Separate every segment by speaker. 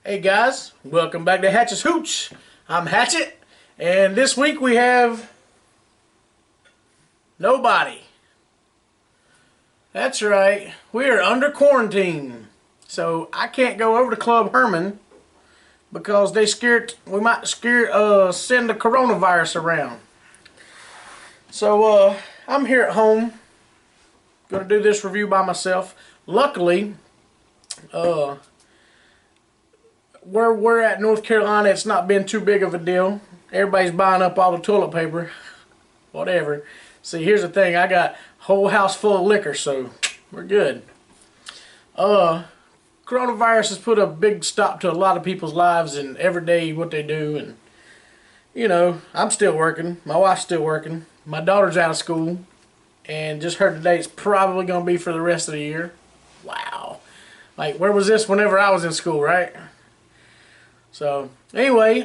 Speaker 1: Hey guys, welcome back to Hatchets Hooch. I'm Hatchet, and this week we have nobody. That's right, we are under quarantine, so I can't go over to Club Herman because we might send the coronavirus around. So I'm here at home, gonna do this review by myself. Luckily, where we're at, North Carolina, it's not been too big of a deal. Everybody's buying up all the toilet paper, whatever. See, here's the thing, I got a whole house full of liquor, so we're good. Coronavirus has put a big stop to a lot of people's lives and every day what they do, and you know, I'm still working, my wife's still working, my daughter's out of school, and just heard today it's probably going to be for the rest of the year. Wow. Like, where was this whenever I was in school, right? So, anyway,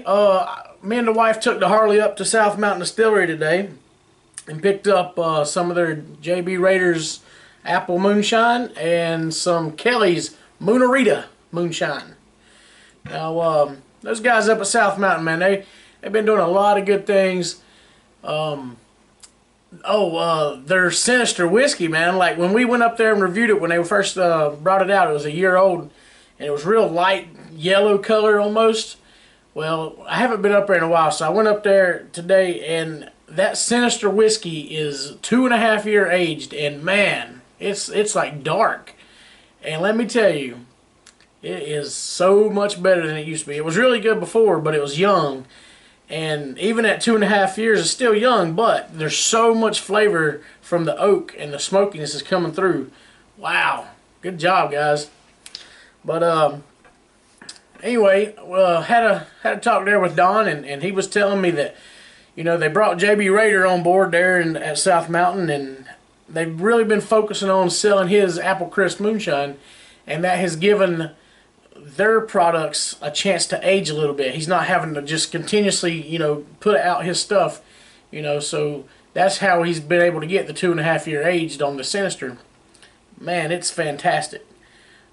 Speaker 1: me and the wife took the Harley up to South Mountain Distillery today and picked up some of their JB Raiders Apple Moonshine and some Kelley's Moonarita Moonshine. Now, those guys up at South Mountain, man, they've been doing a lot of good things. Their Sinister whiskey, man. Like, when we went up there and reviewed it when they first brought it out, it was a year old, and it was real light yellow color almost. Well, I haven't been up there in a while, so I went up there today, and that Sinister whiskey is 2.5 year aged, and man, it's like dark. And let me tell you, it is so much better than it used to be. It was really good before, but it was young. And even at 2.5 years, it's still young, but there's so much flavor from the oak, and the smokiness is coming through. Wow, good job, guys. But anyway, had a talk there with Don, and he was telling me that, you know, they brought JB Raider on board there at South Mountain, and they've really been focusing on selling his Apple Crisp Moonshine, and that has given their products a chance to age a little bit. He's not having to just continuously, you know, put out his stuff, you know, so that's how he's been able to get the 2.5 year aged on the Sinister. Man, it's fantastic.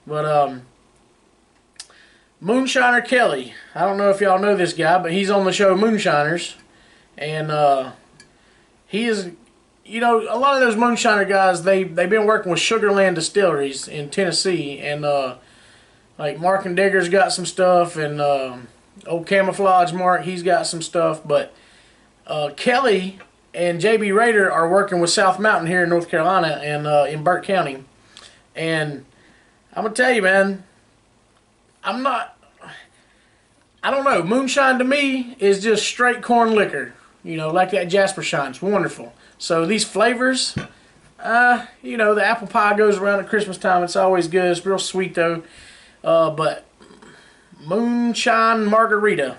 Speaker 1: But Moonshiner Kelley, I don't know if y'all know this guy, but he's on the show Moonshiners, and he is, you know, a lot of those Moonshiner guys, they've been working with Sugarland Distilleries in Tennessee, and like Mark and Digger's got some stuff, and old Camouflage Mark, he's got some stuff, but Kelley and JB Raider are working with South Mountain here in North Carolina and in Burke County, and I'm gonna tell you, man, I don't know, moonshine to me is just straight corn liquor, you know, like that Jasper Shine. It's wonderful. So these flavors, you know, the apple pie goes around at Christmas time. It's always good. It's real sweet though. But Moonshine Margarita,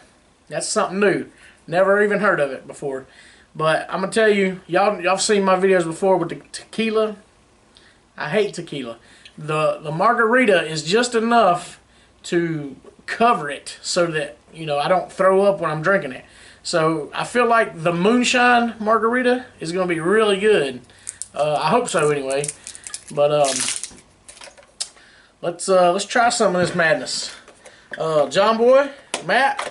Speaker 1: that's something new. Never even heard of it before. But I'm gonna tell you, y'all seen my videos before with the tequila. I hate tequila. The margarita is just enough to cover it so that, you know, I don't throw up when I'm drinking it. So I feel like the Moonshine Margarita is gonna be really good. I hope so anyway. But let's try some of this madness. John Boy, Matt,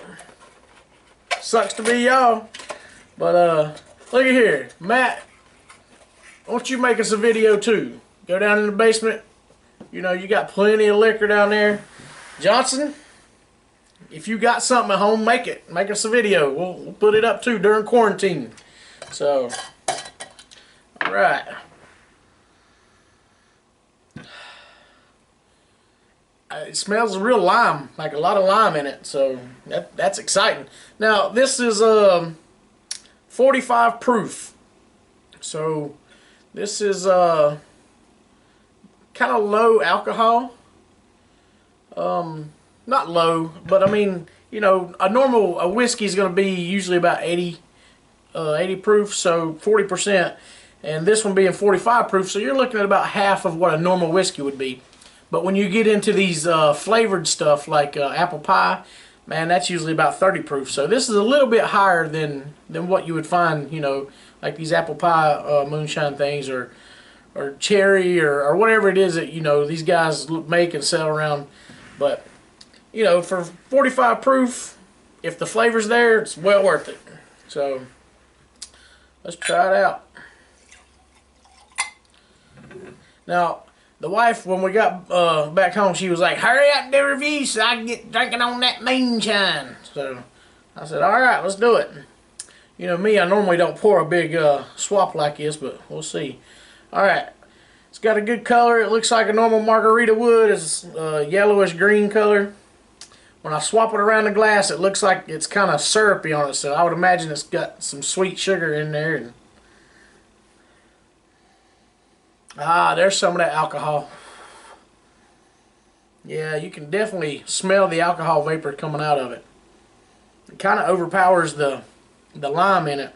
Speaker 1: sucks to be y'all, but look at here, Matt, why don't you make us a video too? Go down in the basement, you know, you got plenty of liquor down there. Johnson, if you got something at home, make us a video. We'll put it up too during quarantine. So, all right. It smells real lime, like a lot of lime in it, so that's exciting. Now, this is 45 proof, so this is kind of low alcohol. Not low, but I mean, you know, a whiskey is going to be usually about 80 proof, so 40%, and this one being 45 proof, so you're looking at about half of what a normal whiskey would be. But when you get into these flavored stuff like apple pie, man, that's usually about 30 proof. So this is a little bit higher than what you would find, you know, like these apple pie moonshine things, or cherry, or whatever it is that, you know, these guys make and sell around. But you know, for 45 proof, if the flavor's there, it's well worth it. So let's try it out. Now, the wife, when we got back home, she was like, hurry up the review so I can get drinking on that moonshine. So I said, all right, let's do it. You know me, I normally don't pour a big swap like this, but we'll see. All right. It's got a good color. It looks like a normal margarita would. It's yellowish green color. When I swap it around the glass, it looks like it's kind of syrupy on it, so I would imagine it's got some sweet sugar in there. And there's some of that alcohol. Yeah, you can definitely smell the alcohol vapor coming out of it. It kind of overpowers the lime in it.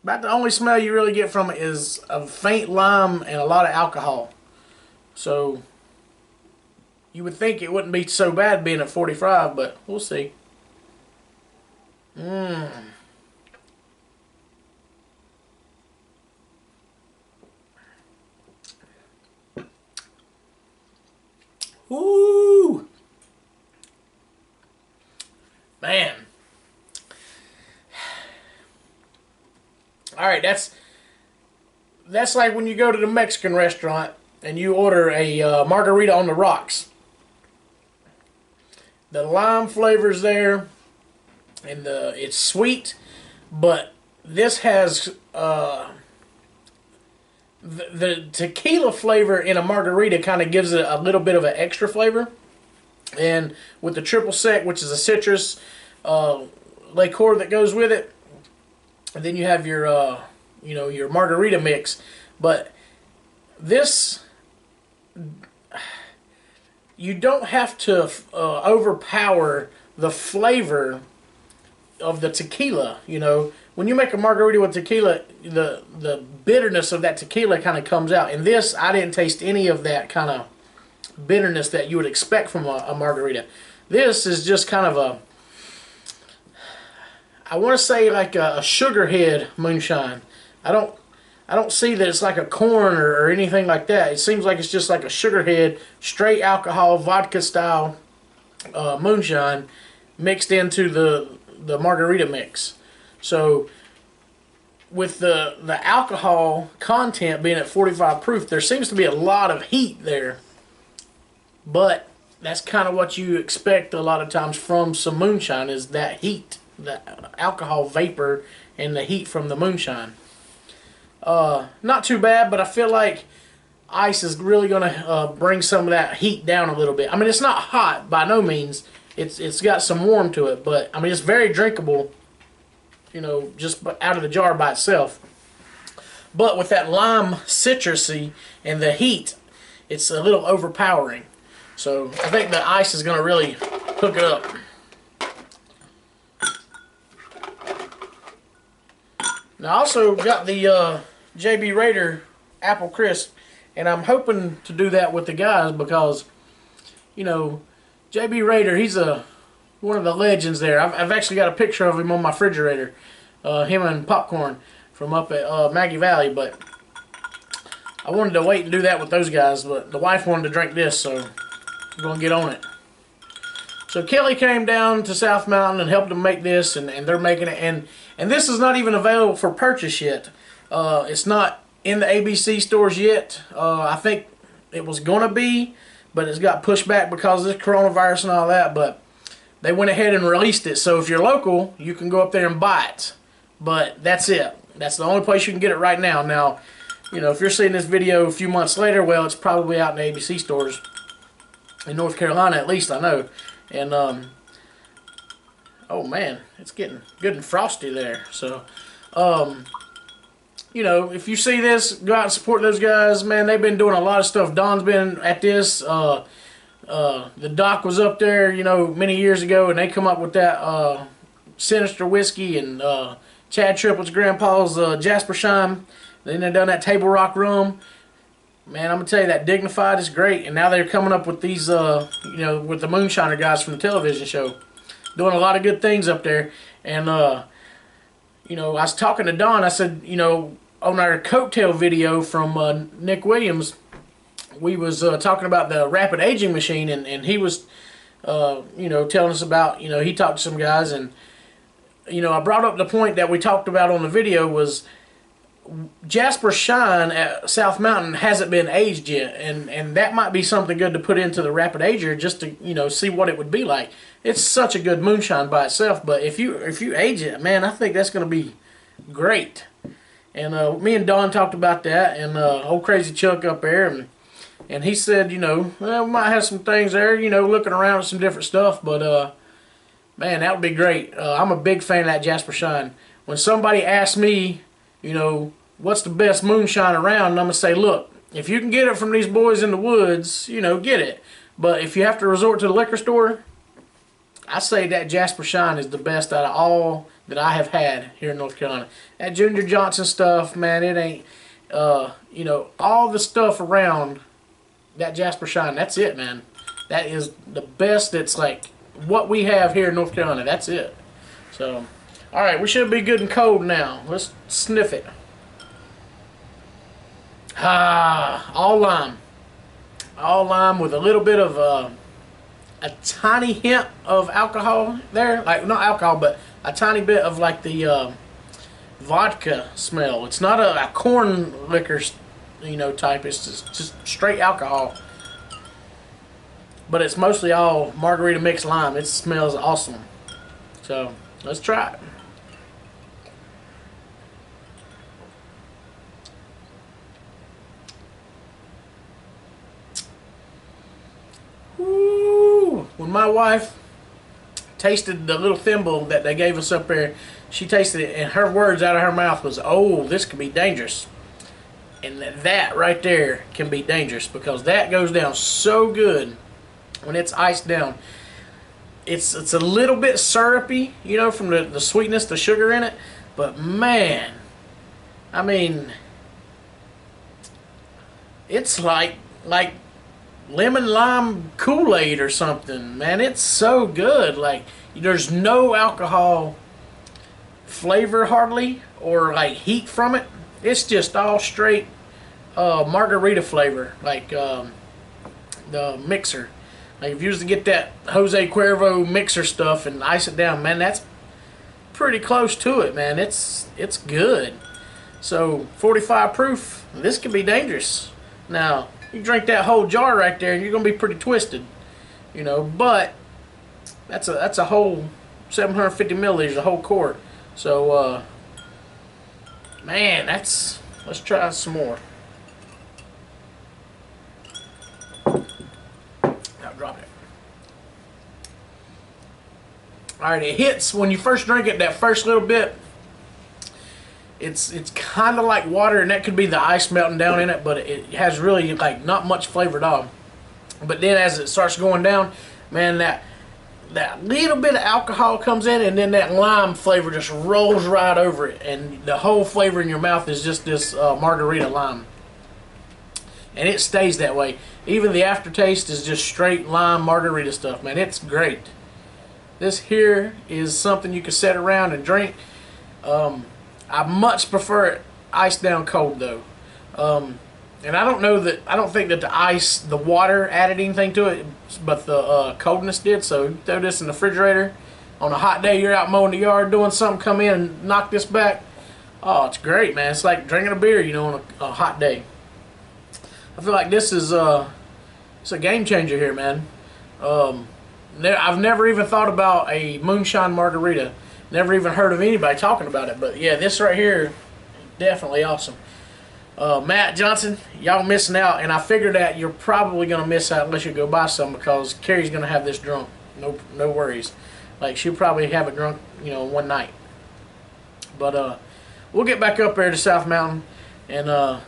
Speaker 1: About the only smell you really get from it is a faint lime and a lot of alcohol. So you would think it wouldn't be so bad being at 45, but we'll see. Woo! Man. Alright, that's like when you go to the Mexican restaurant and you order a margarita on the rocks. The lime flavor's there, and it's sweet, but this has the tequila flavor in a margarita kind of gives it a little bit of an extra flavor. And with the triple sec, which is a citrus liqueur that goes with it, and then you have your you know, your margarita mix. But this, you don't have to overpower the flavor of the tequila. You know, when you make a margarita with tequila, the bitterness of that tequila kind of comes out. In this, I didn't taste any of that kind of bitterness that you would expect from a margarita. This is just kind of a, I want to say like a sugarhead moonshine. I don't see that it's like a corn or anything like that. It seems like it's just like a sugarhead, straight alcohol, vodka style moonshine mixed into the margarita mix. So with the alcohol content being at 45 proof, there seems to be a lot of heat there. But that's kind of what you expect a lot of times from some moonshine, is that heat, the alcohol vapor and the heat from the moonshine. Not too bad, but I feel like ice is really going to bring some of that heat down a little bit. I mean, it's not hot by no means. It's got some warmth to it, but I mean, it's very drinkable, you know, just out of the jar by itself. But with that lime citrusy and the heat, it's a little overpowering. So I think the ice is going to really hook it up. Now I also got the JB Raider Apple Crisp, and I'm hoping to do that with the guys because, you know, JB Raider, he's one of the legends there. I've actually got a picture of him on my refrigerator, him and Popcorn from up at Maggie Valley, but I wanted to wait and do that with those guys, but the wife wanted to drink this, so I'm going to get on it. So Kelley came down to South Mountain and helped them make this, and they're making it, and this is not even available for purchase yet. It's not in the ABC stores yet. I think it was going to be, but it's got pushed back because of this coronavirus and all that, but they went ahead and released it. So if you're local, you can go up there and buy it. But that's it. That's the only place you can get it right now. Now, you know, if you're seeing this video a few months later, well, it's probably out in the ABC stores in North Carolina, at least I know. And oh man, it's getting good and frosty there. So you know, if you see this, go out and support those guys, man. They've been doing a lot of stuff. Don's been at this. The Doc was up there, you know, many years ago, and they come up with that Sinister whiskey, and Chad Triplett's grandpa's Jasper Shine. Then they done that Table Rock rum. Man, I'm gonna tell you, that Dignified is great, and now they're coming up with these, you know, with the Moonshiner guys from the television show, doing a lot of good things up there. And you know, I was talking to Don. I said, you know, on our coattail video from Nick Williams, we was talking about the rapid aging machine, and he was, you know, telling us about, you know, he talked to some guys, and, you know, I brought up the point that we talked about on the video was Jasper Shine at South Mountain hasn't been aged yet, and that might be something good to put into the rapid ager just to, you know, see what it would be like. It's such a good moonshine by itself, but if you age it, man, I think that's going to be great. And me and Don talked about that, and old Crazy Chuck up there, and he said, you know, well, we might have some things there, you know, looking around at some different stuff, but man, that would be great. I'm a big fan of that Jasper Shine. When somebody asks me, you know, what's the best moonshine around, and I'm going to say, look, if you can get it from these boys in the woods, you know, get it. But if you have to resort to the liquor store, I say that Jasper Shine is the best out of all that I have had here in North Carolina. That Junior Johnson stuff, man, it ain't, you know, all the stuff around that Jasper Shine, that's it, man. That is the best. It's like what we have here in North Carolina. That's it. So, all right, we should be good and cold now. Let's sniff it. Ah, all lime. All lime with a little bit of a tiny hint of alcohol there. Like, not alcohol, but a tiny bit of like the vodka smell. It's not a corn liquor, you know, type. It's just straight alcohol. But it's mostly all margarita mixed lime. It smells awesome. So, let's try it. Woo! When my wife tasted the little thimble that they gave us up there, she tasted it, and her words out of her mouth was, "Oh, this could be dangerous." And that right there can be dangerous, because that goes down so good when it's iced down. It's a little bit syrupy, you know, from the sweetness, the sugar in it, but man, I mean, it's like lemon lime Kool-Aid or something, man. It's so good. Like, there's no alcohol flavor hardly, or like heat from it. It's just all straight margarita flavor, like the mixer. Like, if you was to get that Jose Cuervo mixer stuff and ice it down, man, that's pretty close to it, man. It's good. So 45 proof, this could be dangerous. Now, you drink that whole jar right there, and you're gonna be pretty twisted, you know. But that's a whole 750 milliliters, a whole quart. So, man, let's try some more. Now drop it. All right, it hits when you first drink it. That first little bit, it's kind of like water, and that could be the ice melting down in it, but it has really like not much flavor at all. But then as it starts going down, man, that little bit of alcohol comes in, and then that lime flavor just rolls right over it, and the whole flavor in your mouth is just this margarita lime, and it stays that way. Even the aftertaste is just straight lime margarita stuff, man. It's great. This here is something you can sit around and drink. I much prefer it iced down cold, though. And I don't think that the water added anything to it, but the coldness did. So you throw this in the refrigerator on a hot day, you're out mowing the yard doing something, come in and knock this back. Oh, it's great, man. It's like drinking a beer, you know, on a hot day. I feel like this is it's a game changer here, man. I've never even thought about a moonshine margarita. Never even heard of anybody talking about it, but yeah, this right here, definitely awesome. Matt Johnson, y'all missing out, and I figured that you're probably gonna miss out unless you go buy some, because Carrie's gonna have this drunk. No worries. Like, she'll probably have it drunk, you know, one night. But we'll get back up there to South Mountain, and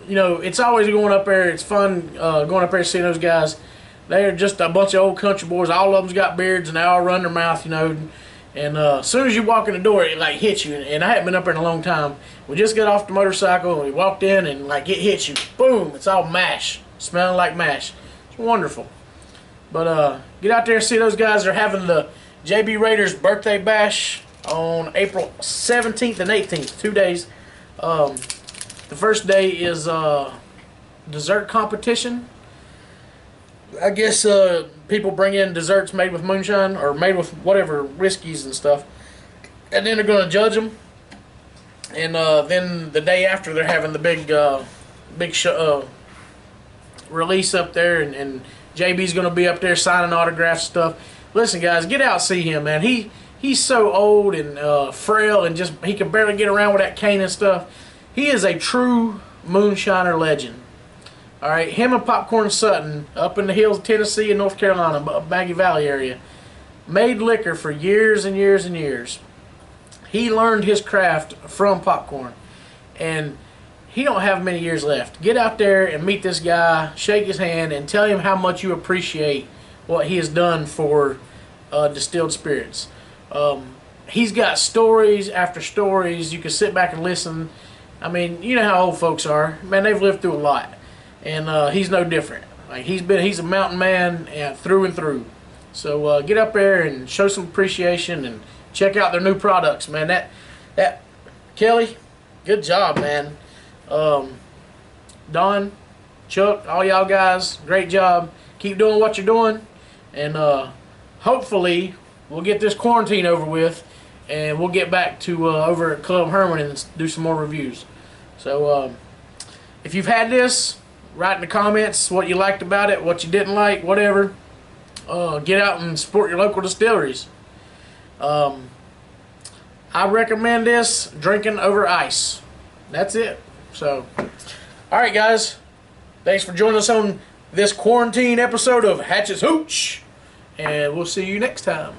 Speaker 1: you know, it's always going up there. It's fun going up there seeing those guys. They're just a bunch of old country boys. All of them's got beards, and they all run their mouth, you know. And as soon as you walk in the door, it like hits you. And I haven't been up there in a long time. We just got off the motorcycle, and we walked in, and like it hits you. Boom! It's all mash, smelling like mash. It's wonderful. But get out there and see those guys. They're having the JB Raiders birthday bash on April 17th and 18th, 2 days. The first day is dessert competition. I guess people bring in desserts made with moonshine or made with whatever whiskeys and stuff, and then they're going to judge them. And then the day after, they're having the big release up there, and JB's going to be up there signing autographs and stuff. Listen, guys, get out, see him, man. He's so old and frail, and just he can barely get around with that cane and stuff. He is a true moonshiner legend. All right, him and Popcorn Sutton up in the hills of Tennessee and North Carolina, Maggie Valley area, made liquor for years and years and years. He learned his craft from Popcorn, and he don't have many years left. Get out there and meet this guy, shake his hand, and tell him how much you appreciate what he has done for distilled spirits. He's got stories after stories. You can sit back and listen. I mean, you know how old folks are. Man, they've lived through a lot. And he's no different. Like he's a mountain man through and through. So get up there and show some appreciation and check out their new products, man. That Kelley, good job, man. Don, Chuck, all y'all guys, great job. Keep doing what you're doing, and hopefully we'll get this quarantine over with, and we'll get back to over at Club Herman and do some more reviews. So if you've had this, write in the comments what you liked about it, what you didn't like, whatever. Get out and support your local distilleries. I recommend this drinking over ice. That's it. So, alright guys, thanks for joining us on this quarantine episode of Hatchets Hooch, and we'll see you next time.